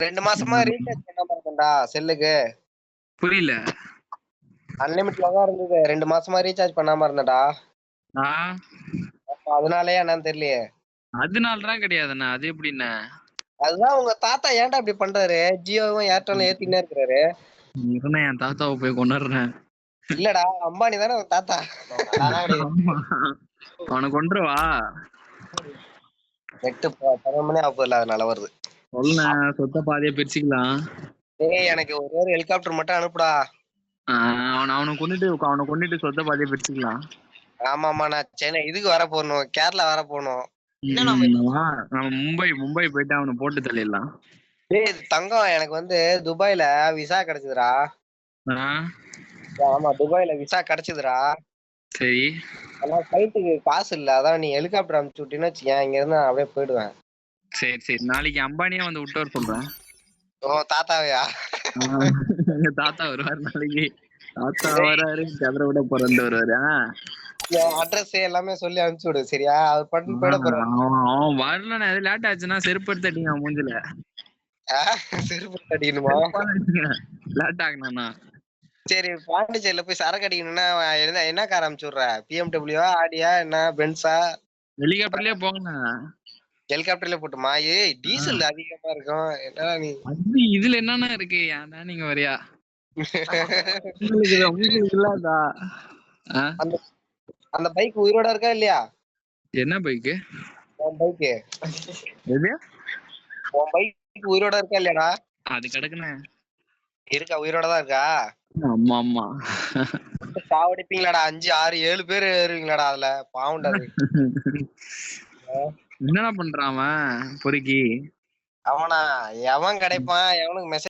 2 மாசமா ரீசார்ஜ் பண்ணாம இருக்கேன்டா செல்லுக்கு. புரியல. அன்லிமிட்ல தான் இருந்தது. 2 மாசமா ரீசார்ஜ் பண்ணாம இருந்தேன்டா. ஆ அதனாலயா என்னன்னு தெரியலையே. அதனாலதான் கிடையாதுண்ணா. அது எப்படிண்ணா? அதுதான் உங்க தாத்தா ஏன்டா இப்படி பண்றாரு? ஜியோவும் ஏர்டெல்லும் ஏத்தினே இருக்கிறாரு. இருண்ணா, என் தாத்தாவை போய் கொண்டுறேன். இல்லடா அம்பானி தானே உங்க தாத்தா. அவனை கொண்டுருவா. நெட்டு 10 மணி ஆகுதுல அதனால வருது. சொல்லுண்ணா, சொத்த பாதியா பிரிச்சுக்கலாம். டேய் எனக்கு ஒரே ஒரு ஹெலிகாப்டர் மட்டும் அனுப்புடா. அவனை கொண்டுட்டு சொத்த பாதியா பிரிச்சுக்கலாம். ஆமாமா நான் சென்னை இதுக்கு வர போகணும், கேரளா வர போகணும். நம்ம மும்பை போயிட்டு அவனை போட்டு தள்ளிடலாம். டேய் தங்கம், எனக்கு வந்து துபாயில விசா கிடைச்சதுடா. ஆமா துபாயில விசா கிடைச்சதுடா. சரி. ஆனா ஃபிளைட்டுக்கு காசு இல்ல. அதான் நீ ஹெலிகாப்டர் அனுப்பிச்சு விட்டீன்னு வச்சுக்கேன், இங்க இருந்து நான் அப்படியே போயிடுவேன். சரி சரி, நாளைக்கு அம்பானியா வந்து விட்டு வர சொல்றேன். ஓ தாத்தாவையா? எங்க தாத்தா வருவாரு நாளைக்கு. தாத்தா வராரு, கதிரை விட பிறந்து வருவாரு. அட்ரஸ் எல்லாமே சொல்லி அனுப்பிச்சு விடு சரியா? அவர் பண்ணி போயிட போறாரு. அவன் வரலண்ணா, எது லேட் ஆச்சுன்னா செருப்பு எடுத்து அடிங்க மூஞ்சில. செருப்பு அடிக்கணுமா? லேட் ஆகுனா. சரி பாண்டிச்சேரியில போய் சரக்கு அடிக்கணும்னா என்ன கார் அனுப்பிச்சு விடுற? பிஎம்டபிள்யூவா, ஆடியா, என்ன பென்ஸா? ஹெலிகாப்டர்லயே போங்கண்ணா. ஹெலிகாப்டர்ல போட்டுமா? ஏய் டீசல் அதிகமா இருக்கும். என்னடா நீ? அது இதுல என்னன்னா இருக்கு? ஏன்டா நீங்க வரியா? உங்களுக்கு இல்லாதா? அந்த பைக் உயிரோட இருக்கா இல்லையா? என்ன பைக்கு? உன் பைக்கு. எது? உன் பைக் உயிரோட இருக்கா இல்லையாடா? அது கிடக்குண்ணே. இருக்கா? உயிரோட தான் இருக்கா? ஆமா ஆமா. சாவடிப்பீங்களாடா? 5 6 7 பேர் ஏறுவீங்களாடா அதுல? பாவுண்டா அது. என்னடா பண்றான் அவன் பொறுக்கி? அவனா எவன் கிடைப்பான்? எவனுக்கு மெசேஜ்